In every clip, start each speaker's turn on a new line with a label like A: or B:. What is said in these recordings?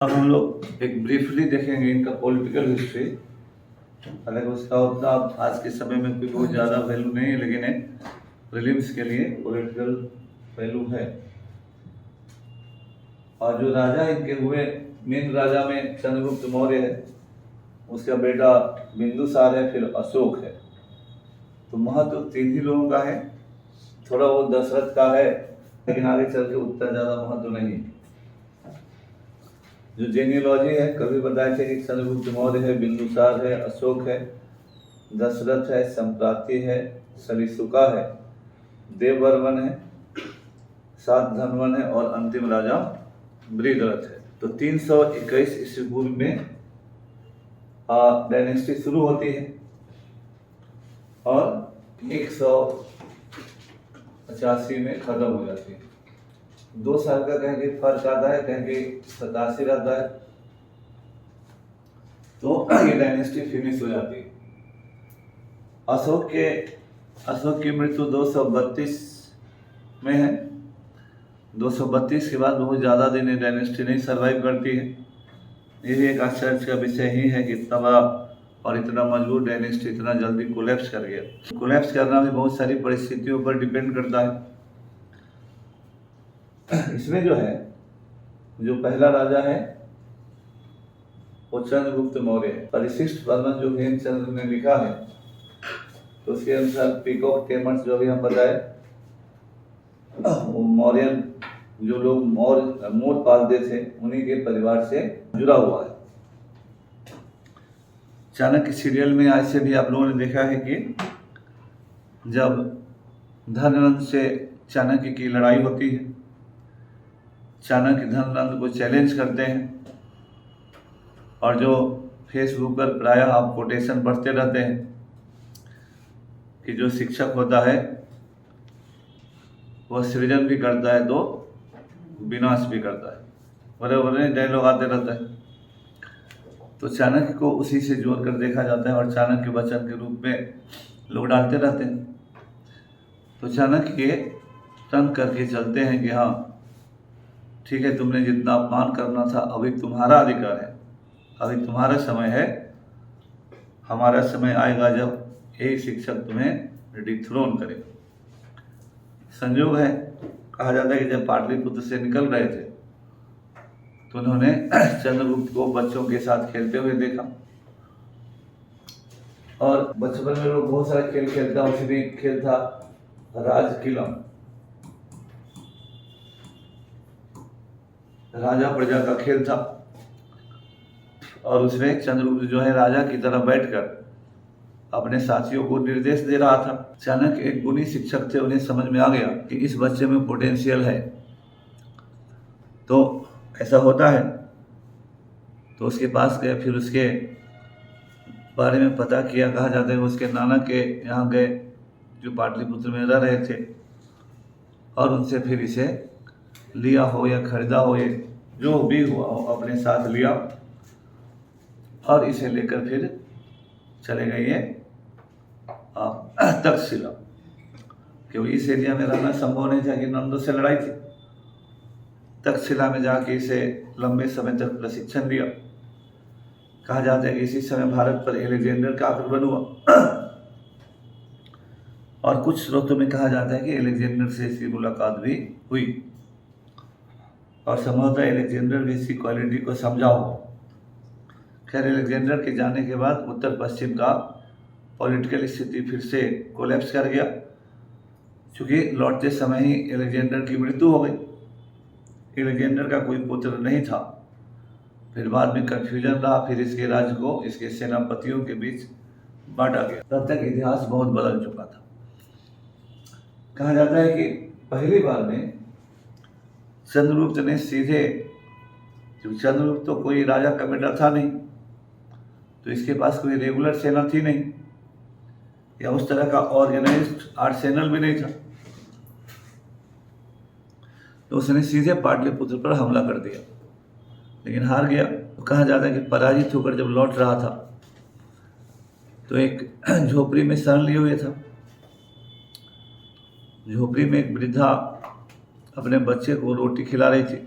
A: अब हम लोग एक ब्रीफली देखेंगे इनका पॉलिटिकल हिस्ट्री। हालांकि उसका उतना आज के समय में कोई बहुत ज़्यादा वैल्यू नहीं है, लेकिन एक प्रीलिम्स के लिए पॉलिटिकल वैल्यू है। और जो राजा इनके हुए, मेन राजा में चंद्रगुप्त मौर्य है, उसका बेटा बिंदुसार है, फिर अशोक है। तो महत्व तीन ही लोगों का है। थोड़ा वो दशरथ का है, लेकिन आगे चल के उतना ज़्यादा महत्व नहीं। जो जेनियोलॉजी है, कभी बताए थे कि चंद्रगुप्त मौर्य है, बिंदुसार है, अशोक है, दशरथ है, संप्राति है, सलीसुका है, देववर्मन है, सातधनवन है और अंतिम राजा बृहद्रथ है। तो 321 ईस्वी पूर्व में डायनेस्टी शुरू होती है और 185 में खत्म हो जाती है। 2 साल का कह के फर्क आता है, कह के 87 रहता है, तो ये डायनेस्टी फिनिश हो जाती है। अशोक की मृत्यु 232 में है। 232 के बाद बहुत ज़्यादा दिन डायनेस्टी नहीं सर्वाइव करती है। यही एक आश्चर्य का विषय ही है कि इतना बड़ा और इतना मजबूत डायनेस्टी इतना जल्दी कोलैप्स कर गया। कोलैप्स करना भी बहुत सारी परिस्थितियों पर डिपेंड करता है। इसमें जो है, जो पहला राजा है वो चंद्रगुप्त मौर्य है। परिशिष्ट वर्णन जो हेमचंद्र ने लिखा है, तो उसके अनुसार पीकॉक टेमर्स जो भी हम बताए, वो मौर्यन जो लोग मोर पालते थे उन्हीं के परिवार से जुड़ा हुआ है। चाणक्य सीरियल में आज से भी आप लोगों ने देखा है कि जब धननंद से चाणक्य की लड़ाई होती है, चाणक्य धननंद को चैलेंज करते हैं और जो फेसबुक पर प्रायः आप कोटेशन पढ़ते रहते हैं कि जो शिक्षक होता है वह सृजन भी करता है तो विनाश भी करता है, बड़े डायलॉग आते रहता है। तो चाणक्य को उसी से जोड़कर देखा जाता है और चाणक्य वचन के रूप में लोग डालते रहते हैं। तो चाणक्य के तंग करके चलते हैं कि हाँ ठीक है, तुमने जितना अपमान करना था अभी तुम्हारा अधिकार है, अभी तुम्हारा समय है, हमारा समय आएगा जब यही शिक्षक तुम्हें डिथ्रोन करेगा। संयोग है, कहा जाता है कि जब पाटलिपुत्र से निकल रहे थे तो उन्होंने चंद्रगुप्त को बच्चों के साथ खेलते हुए देखा। और बचपन में लोग बहुत सारा खेल खेलता, उसमें खेल था राजकिलम, राजा प्रजा का खेल था। और उसमें चंद्रगुप्त जो है राजा की तरह बैठकर अपने साथियों को निर्देश दे रहा था। चाणक्य एक गुणी शिक्षक थे, उन्हें समझ में आ गया कि इस बच्चे में पोटेंशियल है। तो ऐसा होता है, तो उसके पास गए, फिर उसके बारे में पता किया। कहा जाता है उसके नाना के यहाँ गए जो पाटलिपुत्र में रह रहे थे, और उनसे फिर इसे लिया हो या खरीदा हो, ये जो भी हुआ हो, अपने साथ लिया और इसे लेकर फिर चले गए ये तक्षशिला, क्योंकि इस एरिया में रहना संभव नहीं था कि नंदों से लड़ाई थी। तक्षशिला में जाके इसे लंबे समय तक प्रशिक्षण दिया। कहा जाता है कि इसी समय भारत पर एलेक्जेंडर का आक्रमण हुआ और कुछ स्रोतों में कहा जाता है कि एलेक्जेंडर से इसकी मुलाकात भी हुई और संभवतः एलेक्जेंडर भी इसकी क्वालिटी को समझा हो। खैर, एलेक्जेंडर के जाने के बाद उत्तर पश्चिम का पॉलिटिकल स्थिति फिर से कोलैप्स कर गया, क्योंकि लौटते समय ही एलेक्जेंडर की मृत्यु हो गई। एलेक्जेंडर का कोई पुत्र नहीं था। फिर बाद में कन्फ्यूजन रहा, फिर इसके राज्य को इसके सेनापतियों के बीच बांटा गया। तब तक इतिहास बहुत बदल चुका था। कहा जाता है कि पहली बार में चंद्रगुप्त ने सीधे, क्योंकि चंद्रगुप्त तो कोई राजा का बेटा था नहीं, तो इसके पास कोई रेगुलर सेना थी नहीं, या उस तरह का ऑर्गेनाइज्ड आर्सेनल भी नहीं था, तो उसने सीधे पाटलिपुत्र पर हमला कर दिया, लेकिन हार गया। तो कहा जाता है कि पराजित होकर जब लौट रहा था तो एक झोपड़ी में शरण लिए हुए था। झोपड़ी में एक वृद्धा अपने बच्चे को रोटी खिला रही थी।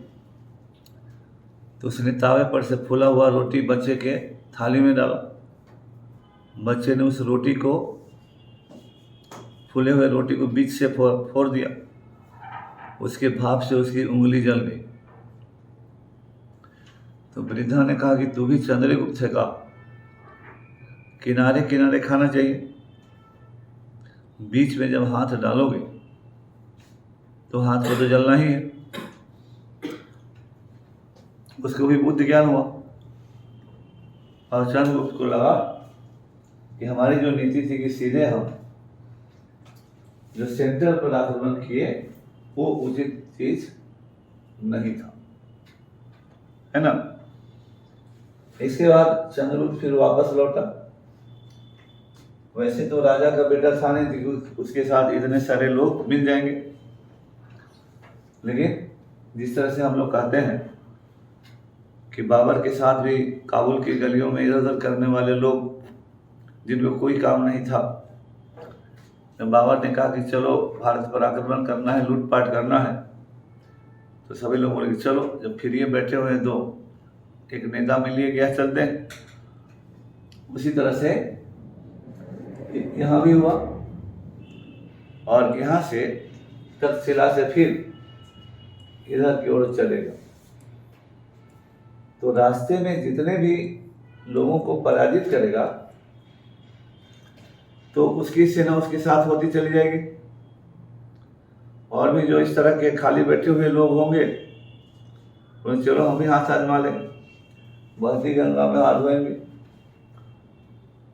A: तो उसने तावे पर से फूला हुआ रोटी बच्चे के थाली में डाला। बच्चे ने उस रोटी को, फूले हुए रोटी को बीच से फोड़ दिया। उसके भाप से उसकी उंगली जल गई। तो वृद्धा ने कहा कि तू भी चंद्रगुप्त है का, किनारे किनारे खाना चाहिए, बीच में जब हाथ डालोगे तो हाथ को तो जलना ही है। उसको भी बुद्ध ज्ञान हुआ और चंद्रगुप्त को लगा कि हमारी जो नीति थी कि सीधे हम जो सेंटर पर आक्रमण किए वो उचित चीज नहीं था, है ना। इसके बाद चंद्रगुप्त फिर वापस लौटा। वैसे तो राजा का बेटा था नहीं कि उसके साथ इतने सारे लोग मिल जाएंगे, लेकिन जिस तरह से हम लोग कहते हैं कि बाबर के साथ भी काबुल की गलियों में इधर उधर करने वाले लोग जिनको कोई काम नहीं था, जब बाबर ने कहा कि चलो भारत पर आक्रमण करना है, लूटपाट करना है, तो सभी लोग बोले कि चलो। जब फिर ये बैठे हुए तो एक नेता मिलिए गया, चलते हैं। उसी तरह से यहाँ भी हुआ और यहाँ से तक्षशिला से फिर इधर की ओर चलेगा। तो रास्ते में जितने भी लोगों को पराजित करेगा तो उसकी सेना उसके साथ होती चली जाएगी। और भी जो इस तरह के खाली बैठे हुए लोग होंगे तो चलो हम भी हाथ आजमा लेंगे, बहती गंगा में हाथ धोएंगे।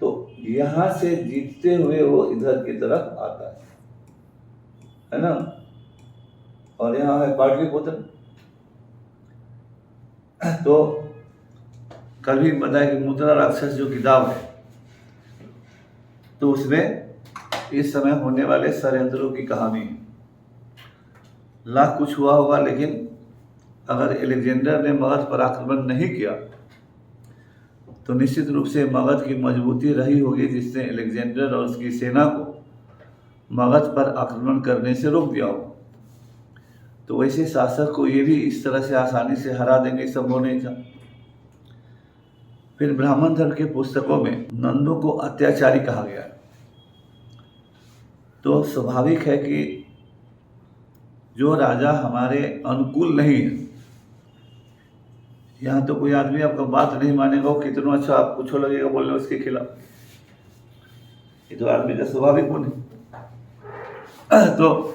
A: तो यहाँ से जीतते हुए वो इधर की तरफ आता है ना। और यहाँ है पाटलिपुत्र। तो कल भी बताया कि मुद्रा राक्षस जो किताब है, तो उसमें इस समय होने वाले षड्यंत्रों की कहानी है। लाख कुछ हुआ होगा, लेकिन अगर अलेक्जेंडर ने मगध पर आक्रमण नहीं किया तो निश्चित रूप से मगध की मजबूती रही होगी, जिसने अलेक्जेंडर और उसकी सेना को मगध पर आक्रमण करने से रोक दिया हो। तो वैसे शासक को ये भी इस तरह से आसानी से हरा देंगे संभव नहीं था। फिर ब्राह्मण धर्म के पुस्तकों में नंदों को अत्याचारी कहा गया है। तो स्वाभाविक है कि जो राजा हमारे अनुकूल नहीं है, यहाँ तो कोई आदमी आपका बात नहीं मानेगा, वो कितना अच्छा आप कुछ लगेगा बोलने उसके खिलाफ, ये तो आदमी का स्वाभाविक गुण है। तो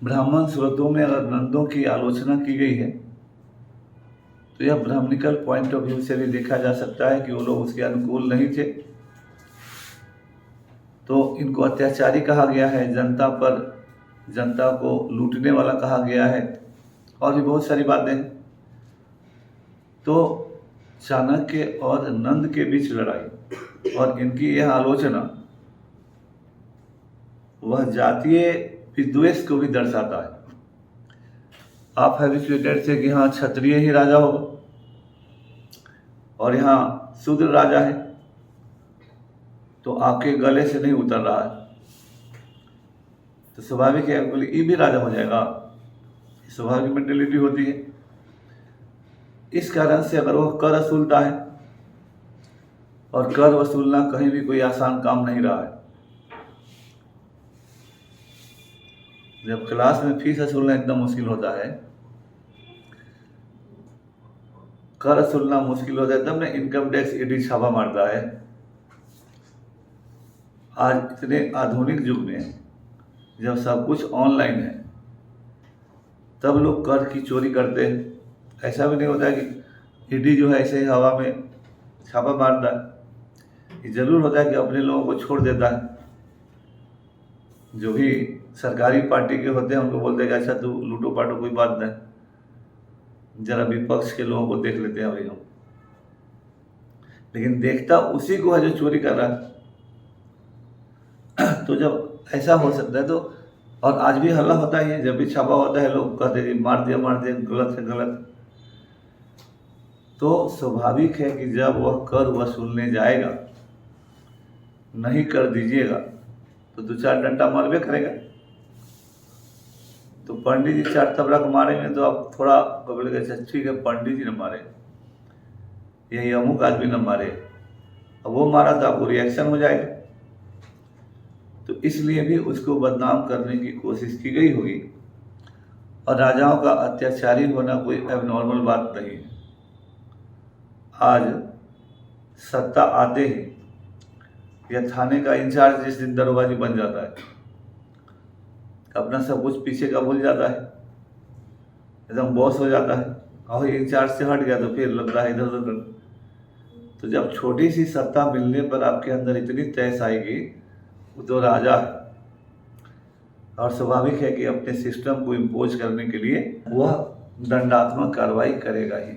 A: ब्राह्मण स्रोतों में अगर नंदों की आलोचना की गई है तो यह ब्राह्मणिकल पॉइंट ऑफ व्यू से भी देखा जा सकता है कि वो लोग उसके अनुकूल नहीं थे। तो इनको अत्याचारी कहा गया है, जनता को लूटने वाला कहा गया है, और भी बहुत सारी बातें हैं। तो चाणक्य और नंद के बीच लड़ाई और इनकी यह आलोचना वह जातीय विद्वेष को भी दर्शाता है। आप हैबिचुएटेड थे कि हाँ क्षत्रिय ही राजा होगा और यहाँ शूद्र राजा है, तो आपके गले से नहीं उतर रहा है, तो स्वाभाविक है बोले ये भी राजा हो जाएगा, स्वाभाविक मेंटेलिटी होती है। इस कारण से अगर वह कर वसूलता है, और कर वसूलना कहीं भी कोई आसान काम नहीं रहा है। जब क्लास में फीस वसूलना एकदम मुश्किल होता है, कर वसूलना मुश्किल होता है, तब ना इनकम टैक्स ईडी छापा मारता है। आज इतने आधुनिक युग में जब सब कुछ ऑनलाइन है, तब लोग कर की चोरी करते हैं। ऐसा भी नहीं होता है कि ईडी जो है ऐसे ही हवा में छापा मारता है। ये जरूर होता है कि अपने लोगों को छोड़ देता है। जो भी सरकारी पार्टी के होते हैं उनको बोलते हैं कि अच्छा तू लूटो पाटो, कोई बात नहीं, जरा विपक्ष के लोगों को देख लेते हैं भाई हम। लेकिन देखता उसी को है जो चोरी कर रहा है। तो जब ऐसा हो सकता है, तो और आज भी हल्ला होता है, जब भी छापा होता है लोग कहते हैं मार दिया गलत है गलत। तो स्वाभाविक है कि जब वह कर वसूलने जाएगा, नहीं कर दीजिएगा तो दो चार डंडा मारबे करेगा। तो पंडित जी 4 तबला को मारेंगे तो आप थोड़ा बोलेंगे अच्छा ठीक है पंडित जी ने मारे, ये अमुक आदमी ने मारे, अब वो मारा तो आपको रिएक्शन हो जाएगा। तो इसलिए भी उसको बदनाम करने की कोशिश की गई होगी। और राजाओं का अत्याचारी होना कोई एबनॉर्मल बात नहीं है। आज सत्ता आते ही या थाने का इंचार्ज जिस दिन दरोगा जी बन जाता है, अपना सब कुछ पीछे का भूल जाता है, एकदम बॉस हो जाता है, और इंचार्ज से हट गया तो फिर लगता है इधर उधर करने। तो जब छोटी सी सत्ता मिलने पर आपके अंदर इतनी तैस आएगी, वो तो राजा है और स्वाभाविक है कि अपने सिस्टम को इम्पोज करने के लिए वह दंडात्मक कार्रवाई करेगा ही।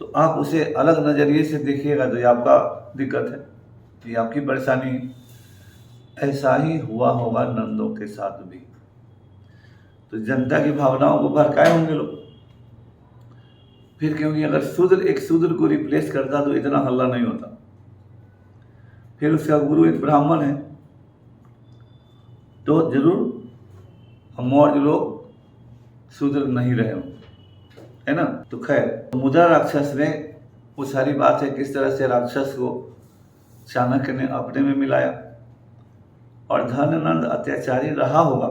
A: तो आप उसे अलग नज़रिए से देखिएगा तो ये आपका दिक्कत है, ये आपकी परेशानी है। ऐसा ही हुआ होगा नंदों के साथ भी। तो जनता की भावनाओं को भड़काए होंगे लोग फिर, क्योंकि अगर शूद्र एक शूद्र को रिप्लेस करता तो इतना हल्ला नहीं होता। फिर उसका गुरु एक ब्राह्मण है तो जरूर मौर्य लोग शूद्र नहीं रहे हों, है ना। तो खैर, मुद्रा राक्षस में वो सारी बात है किस तरह से राक्षस को चाणक्य ने अपने में मिलाया। और धननंद अत्याचारी रहा होगा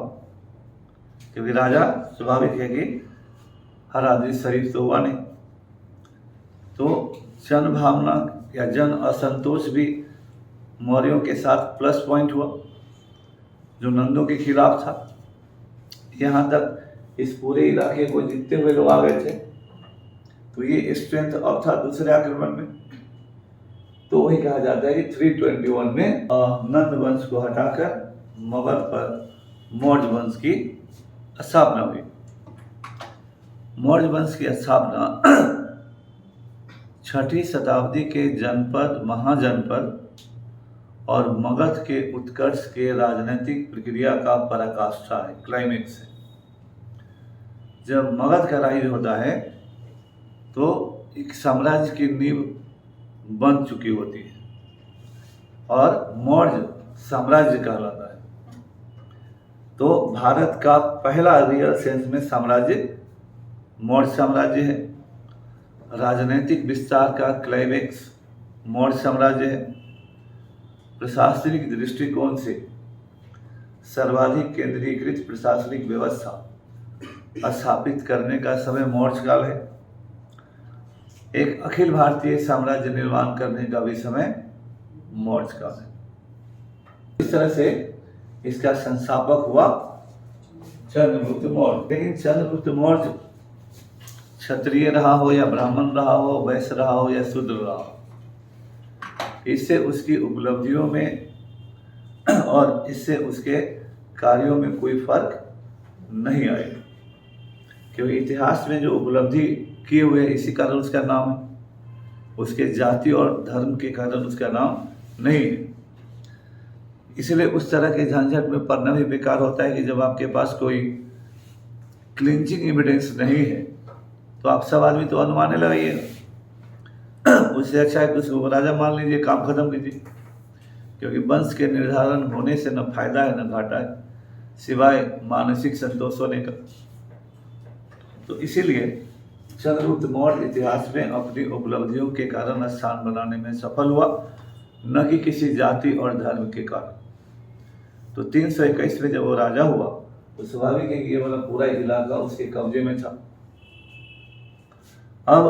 A: क्योंकि राजा स्वाभाविक है कि हर आदमी शरीफ तो हुआ नहीं। तो जन भावना या जन असंतोष भी मौर्यों के साथ प्लस पॉइंट हुआ जो नंदों के खिलाफ था। यहाँ तक इस पूरे इलाके को जीतते हुए लोग आ गए थे, तो ये स्ट्रेंथ अब था दूसरे आक्रमण में। तो वही कहा जाता है कि 321 में नंद वंश को हटाकर मगध पर मौर्य वंश की स्थापना हुई। मौर्य वंश की स्थापना 6वीं शताब्दी के जनपद महाजनपद और मगध के उत्कर्ष के राजनीतिक प्रक्रिया का पराकाष्ठा है, क्लाइमेक्स है। जब मगध का राज होता है तो एक साम्राज्य की नींव बन चुकी होती है और मौर्य साम्राज्य कहलाता है। तो भारत का पहला रियल सेंस में साम्राज्य मौर्य साम्राज्य है। राजनीतिक विस्तार का क्लाइमेक्स मौर्य साम्राज्य है। प्रशासनिक दृष्टिकोण से सर्वाधिक केंद्रीकृत प्रशासनिक व्यवस्था स्थापित करने का समय मौर्य काल है। एक अखिल भारतीय साम्राज्य निर्माण करने का भी समय मौर्य काल है। इस तरह से इसका संस्थापक हुआ चंद्रगुप्त मौर्य। लेकिन चंद्रगुप्त मौर्य क्षत्रिय रहा हो या ब्राह्मण रहा हो, वैश्य रहा हो या शूद्र रहा हो, इससे उसकी उपलब्धियों में और इससे उसके कार्यों में कोई फर्क नहीं आएगा। क्योंकि इतिहास में जो उपलब्धि किए हुए इसी कारण उसका नाम है, उसके जाति और धर्म के कारण उसका नाम नहीं है। इसलिए उस तरह के झंझट में पड़ना भी बेकार होता है कि जब आपके पास कोई क्लिंचिंग एविडेंस नहीं है तो आप सब आदमी तो अनुमाने लगाइएगा। उससे अच्छा है कि उसको राजा मान लीजिए, काम खत्म कीजिए। क्योंकि वंश के निर्धारण होने से न फायदा है न घाटा है, सिवाय मानसिक संतोष होने का। तो इसीलिए चंद्रगुप्त मौर्य इतिहास में अपनी उपलब्धियों के कारण स्थान बनाने में सफल हुआ, न कि किसी जाति और धर्म के कारण। तो 321 में जब वो राजा हुआ तो स्वाभाविक है कि ये वाला पूरा इलाका उसके कब्जे में था। अब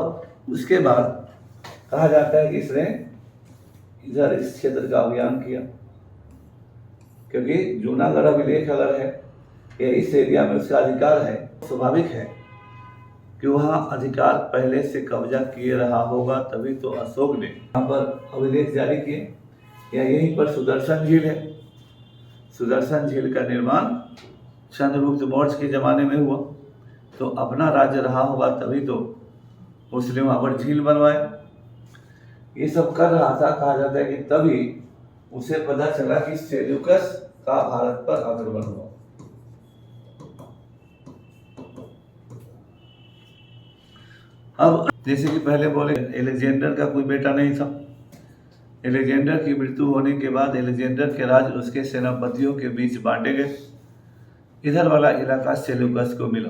A: उसके बाद कहा जाता है कि इसने इधर इस क्षेत्र का अभियान किया, क्योंकि जूनागढ़ अभिलेख अगर है या इस एरिया में उसका अधिकार है, स्वाभाविक है कि वहाँ अधिकार पहले से कब्जा किए रहा होगा। तभी तो अशोक ने यहाँ पर अभिलेख जारी किए। या यहीं पर सुदर्शन झील है, सुदर्शन झील का निर्माण चंद्रगुप्त मौर्य के ज़माने में हुआ। तो अपना राज्य रहा होगा तभी तो उसने वहाँ पर झील बनवाए। ये सब कर रहा था। कहा जाता है कि तभी उसे पता चला कि सेल्यूकस का भारत पर आक्रमण हुआ। अब जैसे कि पहले बोले, एलेक्जेंडर का कोई बेटा नहीं था। एलेक्जेंडर की मृत्यु होने के बाद एलेक्जेंडर के राज्य उसके सेनापतियों के बीच बांटे गए। इधर वाला इलाका सेल्यूकस को मिला।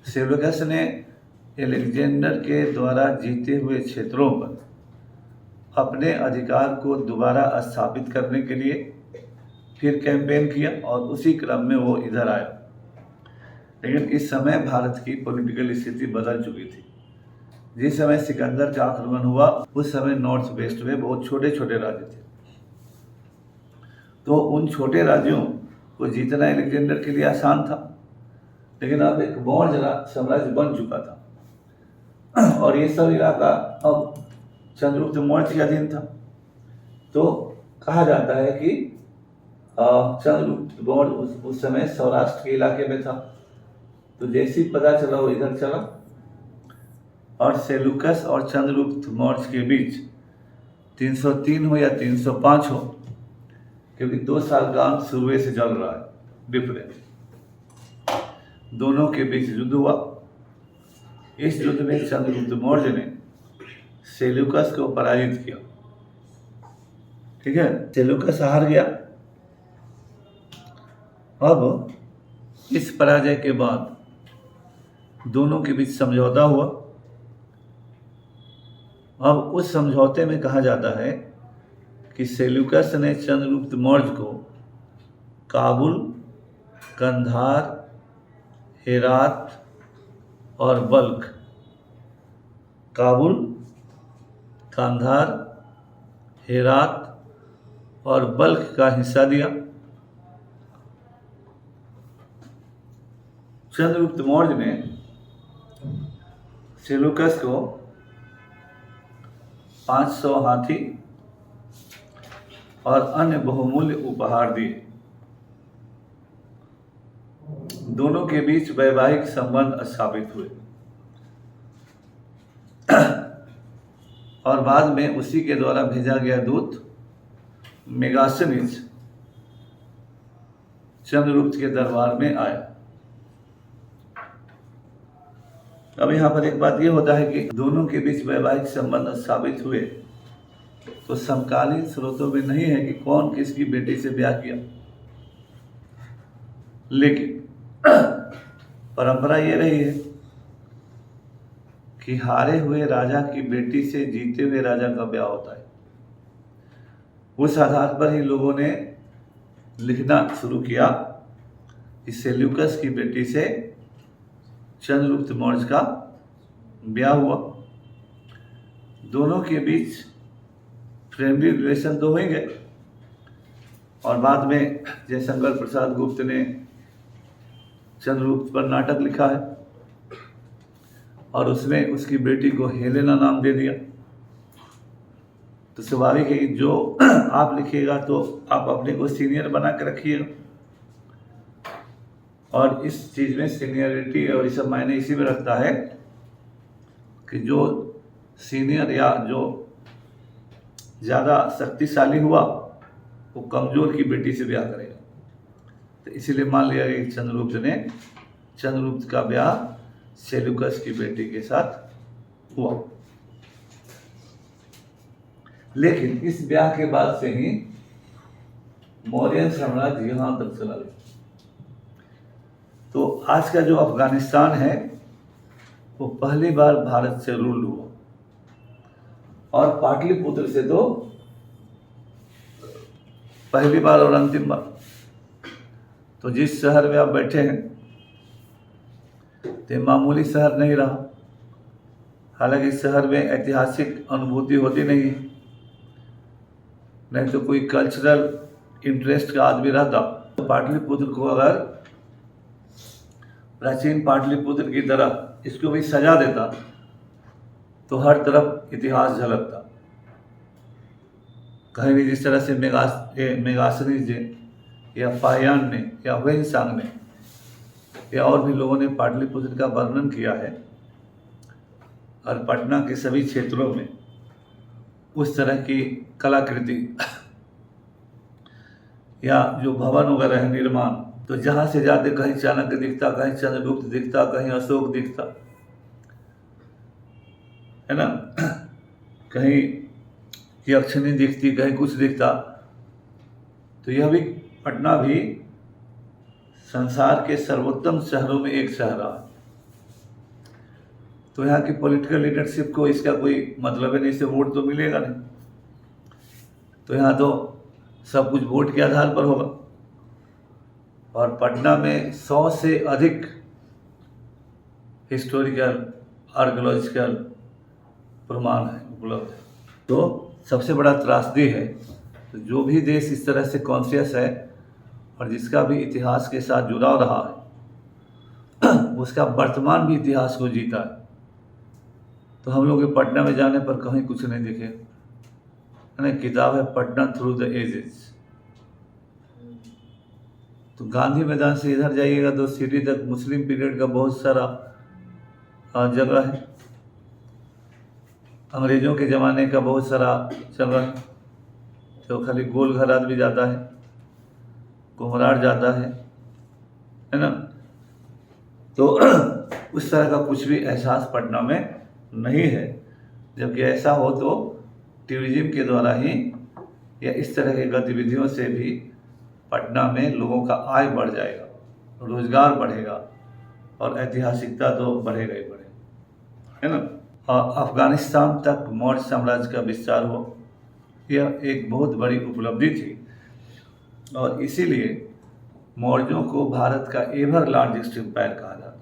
A: सेल्यूकस ने अलेक्जेंडर के द्वारा जीते हुए क्षेत्रों पर अपने अधिकार को दोबारा स्थापित करने के लिए फिर कैंपेन किया और उसी क्रम में वो इधर आया। लेकिन इस समय भारत की पॉलिटिकल स्थिति बदल चुकी थी। जिस समय सिकंदर का आक्रमण हुआ उस समय नॉर्थ वेस्ट में बहुत छोटे छोटे राज्य थे, तो उन छोटे राज्यों को जीतना अलेक्जेंडर के लिए आसान था। लेकिन अब एक मौर्य साम्राज्य बन चुका था और ये सब इलाका अब चंद्रगुप्त मौर्य के अधीन था। तो कहा जाता है कि चंद्रगुप्त मौर्य उस समय सौराष्ट्र के इलाके में था। तो जैसे ही पता चला वो इधर चला और सेल्यूकस और चंद्रगुप्त मौर्य के बीच 303 हो या 305 हो, क्योंकि 2 साल का अंत शुरू से चल रहा है डिफरेंस, दोनों के बीच युद्ध हुआ। इस युद्ध में चंद्रगुप्त मौर्य ने सेल्यूकस को पराजित किया। ठीक है, सेल्यूकस हार गया। अब इस पराजय के बाद दोनों के बीच समझौता हुआ। अब उस समझौते में कहा जाता है कि सेल्यूकस ने चंद्रगुप्त मौर्य को काबुल, कंधार, हेरात और बल्ख, काबुल, कंधार, हेरात और बल्ख का हिस्सा दिया। चंद्रगुप्त मौर्य ने सेल्यूकस को 500 हाथी और अन्य बहुमूल्य उपहार दिए। दोनों के बीच वैवाहिक संबंध स्थापित हुए और बाद में उसी के द्वारा भेजा गया दूत मेगासनीज चंद्रगुप्त के दरबार में आया। अब यहाँ पर एक बात ये होता है कि दोनों के बीच वैवाहिक संबंध स्थापित हुए, तो समकालीन स्रोतों में नहीं है कि कौन किसकी बेटी से ब्याह किया, लेकिन परंपरा ये रही है कि हारे हुए राजा की बेटी से जीते हुए राजा का ब्याह होता है। उस आधार पर ही लोगों ने लिखना शुरू किया कि सेल्यूकस की बेटी से चंद्रगुप्त मौर्य का ब्याह हुआ। दोनों के बीच फ्रेंडली रिलेशन तो हो ही गए और बाद में जयशंकर प्रसाद गुप्त ने चंद्रगुप्त पर नाटक लिखा है और उसमें उसकी बेटी को हेलेना नाम दे दिया। तो स्वाभाविक है कि जो आप लिखिएगा तो आप अपने को सीनियर बना के रखिएगा, और इस चीज़ में सीनियरिटी और ये सब मायने इसी में रखता है कि जो सीनियर या जो ज़्यादा शक्तिशाली हुआ वो कमज़ोर की बेटी से ब्याह करेगा। तो इसीलिए मान लिया कि चंद्रगुप्त का ब्याह सेल्यूकस की बेटी के साथ हुआ। लेकिन इस ब्याह के बाद से ही मौर्य साम्राज्य यहाँ तक चला गया। तो आज का जो अफगानिस्तान है वो पहली बार भारत से रूल हुआ, और पाटलिपुत्र से तो पहली बार और अंतिम बार। तो जिस शहर में आप बैठे हैं तो मामूली शहर नहीं रहा। हालांकि इस शहर में ऐतिहासिक अनुभूति होती नहीं तो कोई कल्चरल इंटरेस्ट का आदमी रहता तो पाटलिपुत्र को अगर प्राचीन पाटलिपुत्र की तरह इसको भी सजा देता तो हर तरफ इतिहास झलकता। कहीं भी जिस तरह से मेगासनीज ने या पायान ने या वेनसांग ने या और भी लोगों ने पाटलिपुत्र का वर्णन किया है, और पटना के सभी क्षेत्रों में उस तरह की कलाकृति या जो भवन वगैरह है निर्माण, तो जहाँ से जाते कहीं चाणक्य दिखता, कहीं चंद्रगुप्त दिखता, कहीं अशोक दिखता है ना, कहीं यक्षिणी दिखती, कहीं कुछ दिखता। तो यह भी पटना भी संसार के सर्वोत्तम शहरों में एक शहर रहा। तो यहाँ की पॉलिटिकल लीडरशिप को इसका कोई मतलब है नहीं, इससे वोट तो मिलेगा नहीं। तो यहाँ तो सब कुछ वोट के आधार पर होगा। और पटना में 100 से अधिक हिस्टोरिकल आर्कियोलॉजिकल प्रमाण है उपलब्ध है। तो सबसे बड़ा त्रासदी है, तो जो भी देश इस तरह से कॉन्शियस है और जिसका भी इतिहास के साथ जुड़ाव रहा है उसका वर्तमान भी इतिहास को जीता है। तो हम लोग के पटना में जाने पर कहीं कुछ नहीं दिखे, है ना। किताब है पटना थ्रू द एजेस। तो गांधी मैदान से इधर जाइएगा तो सिटी तक मुस्लिम पीरियड का बहुत सारा जगह है। अंग्रेजों के ज़माने का बहुत सारा जगह है। तो खाली गोल घर आदमी जाता है, कुम्हरार जाता है ना। तो उस तरह का कुछ भी एहसास पटना में नहीं है। जबकि ऐसा हो तो टूरिज्म के द्वारा ही या इस तरह की गतिविधियों से भी पटना में लोगों का आय बढ़ जाएगा, रोजगार बढ़ेगा और ऐतिहासिकता तो बढ़ेगा ही बढ़ेगा, है ना। अफगानिस्तान तक मौर्य साम्राज्य का विस्तार हो, यह एक बहुत बड़ी उपलब्धि थी और इसीलिए मौर्यों को भारत का एवर लार्जेस्ट एम्पायर कहा जाता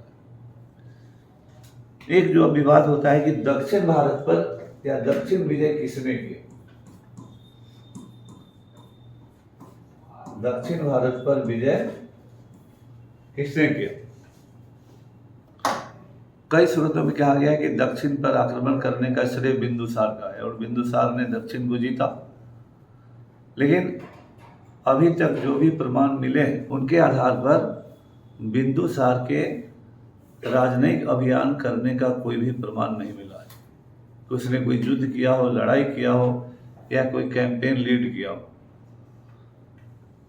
A: है। एक जो विवाद होता है कि दक्षिण भारत पर या दक्षिण विजय किसने किया। दक्षिण भारत पर विजय किसने किया? कई सूरतों में कहा गया है कि दक्षिण पर आक्रमण करने का श्रेय बिंदुसार का है और बिंदुसार ने दक्षिण को जीता। लेकिन अभी तक जो भी प्रमाण मिले हैं उनके आधार पर बिंदुसार के राजनयिक अभियान करने का कोई भी प्रमाण नहीं मिला है। उसने कोई युद्ध किया हो, लड़ाई किया हो या कोई कैंपेन लीड किया हो।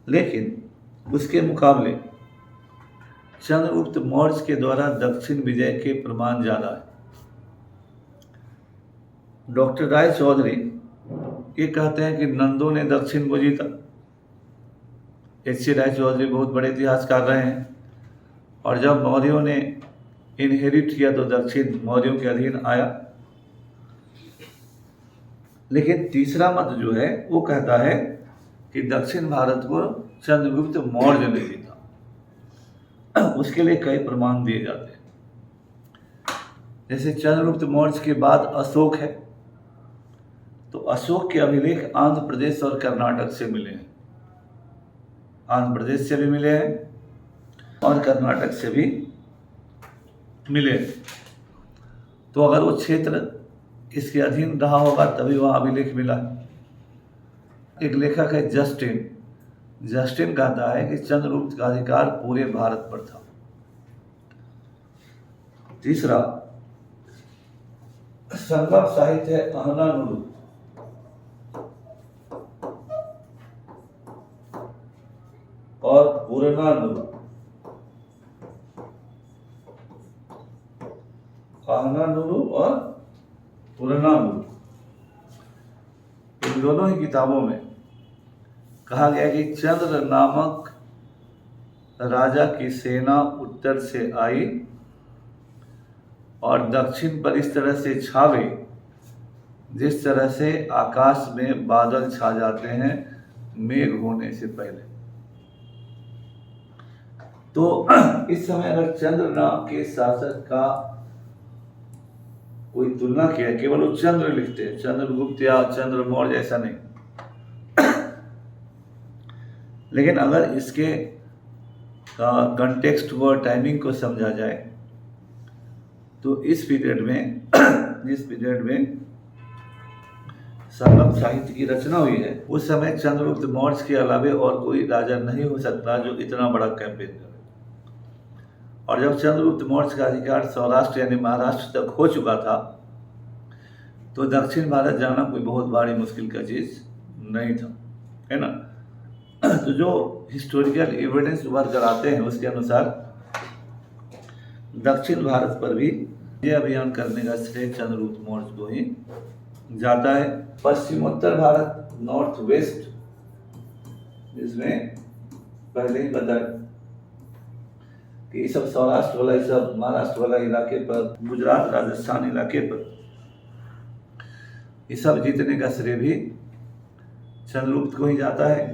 A: लेकिन उसके मुकाबले चंद्रगुप्त मौर्य के द्वारा दक्षिण विजय के प्रमाण ज़्यादा है। डॉक्टर राय चौधरी ये कहते हैं कि नंदों ने दक्षिण को जीता। एच.सी. राय चौधरी बहुत बड़े इतिहासकार रहे हैं और जब मौर्यों ने इनहेरिट किया तो दक्षिण मौर्यों के अधीन आया। लेकिन तीसरा मत जो है वो कहता है कि दक्षिण भारत को चंद्रगुप्त मौर्य ने जीता। उसके लिए कई प्रमाण दिए जाते हैं। जैसे चंद्रगुप्त मौर्य के बाद अशोक है, तो अशोक के अभिलेख आंध्र प्रदेश और कर्नाटक से मिले हैं। आंध्र प्रदेश से भी मिले हैं और कर्नाटक से भी मिले। तो अगर वो क्षेत्र इसके अधीन रहा होगा तभी वहाँ अभिलेख मिला। एक लेखक है जस्टिन कहता है कि चंद्रगुप्त का अधिकार पूरे भारत पर था। तीसरा संगम साहित्य है अहनानुरू। और पुरनानुरू। अहनानुरू और पुरनानुरू, इन दोनों ही किताबों में कहा गया कि चंद्र नामक राजा की सेना उत्तर से आई और दक्षिण पर इस तरह से छा गई जिस तरह से आकाश में बादल छा जाते हैं मेघ होने से पहले। तो इस समय अगर चंद्र नाम के शासक का कोई तुलना किया, केवल वो चंद्र लिखते हैं, चंद्रगुप्त या चंद्र मौर्य ऐसा नहीं। लेकिन अगर इसके कंटेक्स्ट व टाइमिंग को समझा जाए तो इस पीरियड में संगम साहित्य की रचना हुई है, उस समय चंद्रगुप्त मौर्य के अलावे और कोई राजा नहीं हो सकता जो इतना बड़ा कैंपेन करे। और जब चंद्रगुप्त मौर्य का अधिकार सौराष्ट्र यानी महाराष्ट्र तक हो चुका था तो दक्षिण भारत जाना कोई बहुत बड़ी मुश्किल का चीज़ नहीं था, है ना। तो जो हिस्टोरिकल एविडेंस उभर कर आते हैं उसके अनुसार दक्षिण भारत पर भी ये अभियान करने का श्रेय चंद्रगुप्त मौर्य को ही जाता है। पश्चिमोत्तर भारत नॉर्थ वेस्ट, इसमें पहले ही बताया कि ये सब सौराष्ट्र वाला, ये सब महाराष्ट्र वाला इलाके पर, गुजरात राजस्थान इलाके पर, ये सब जीतने का श्रेय भी चंद्रगुप्त को ही जाता है,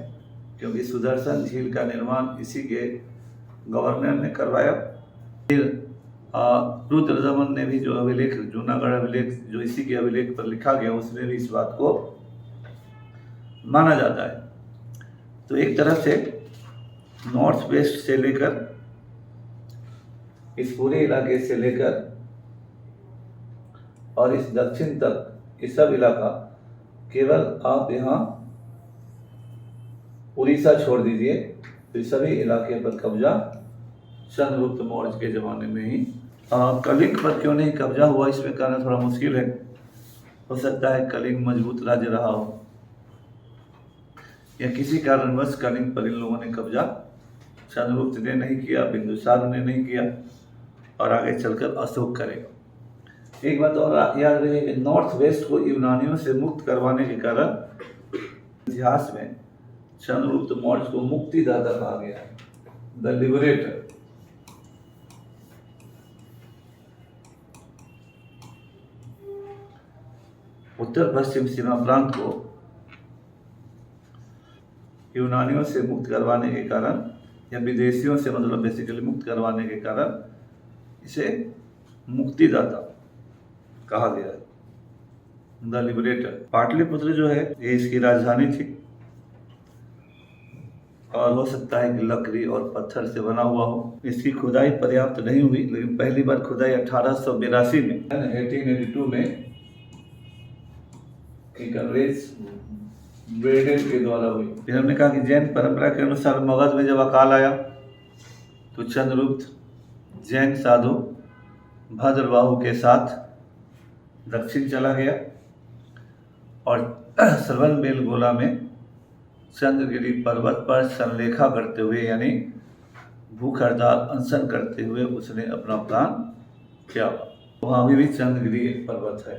A: क्योंकि सुदर्शन झील का निर्माण इसी के गवर्नर ने करवाया। फिर रुद्रदमन ने भी जो अभिलेख, जूनागढ़ अभिलेख जो इसी के अभिलेख पर लिखा गया, उसमें भी इस बात को माना जाता है। तो एक तरह से नॉर्थ वेस्ट से लेकर, इस पूरे इलाके से लेकर और इस दक्षिण तक, ये सब इलाका, केवल आप यहाँ उड़ीसा छोड़ दीजिए, तो सभी इलाके पर कब्जा चंद्रगुप्त मौर्य के ज़माने में ही। कलिंग पर क्यों नहीं कब्जा हुआ, इसमें कहना थोड़ा मुश्किल है। हो सकता है कलिंग मजबूत राज्य रहा हो, या किसी कारणवश कलिंग पर इन लोगों ने कब्जा चंद्रगुप्त ने नहीं किया, बिंदुसार ने नहीं किया, और आगे चलकर अशोक करेगा। एक बात और याद रहे कि नॉर्थ वेस्ट को यूनानियों से मुक्त करवाने के कारण इतिहास में चंद्रगुप्त मौर्य को मुक्तिदाता कहा गया है, द लिबरेटर। उत्तर पश्चिम सीमा प्रांत को यूनानियों से मुक्त करवाने के कारण, या विदेशियों से मतलब बेसिकली मुक्त करवाने के कारण, इसे मुक्तिदाता कहा गया है, द लिबरेटर। पाटलिपुत्र जो है ये इसकी राजधानी थी, और हो सकता है कि लकड़ी और पत्थर से बना हुआ हो। इसकी खुदाई पर्याप्त नहीं हुई, लेकिन पहली बार खुदाई 1882 में, 1882 में एक अंग्रेज ब्रेडेन के द्वारा हुई। फिर हमने कहा कि जैन परंपरा के अनुसार मगध में जब अकाल आया तो चंद्रगुप्त जैन साधु भद्रबाहु के साथ दक्षिण चला गया, और श्रवणबेलगोला में चंद्रगिरी पर्वत पर संलेखा करते हुए, यानी भूख हड़ताल अनशन करते हुए उसने अपना प्राण किया। वहाँ अभी भी चंद्रगिरी पर्वत है।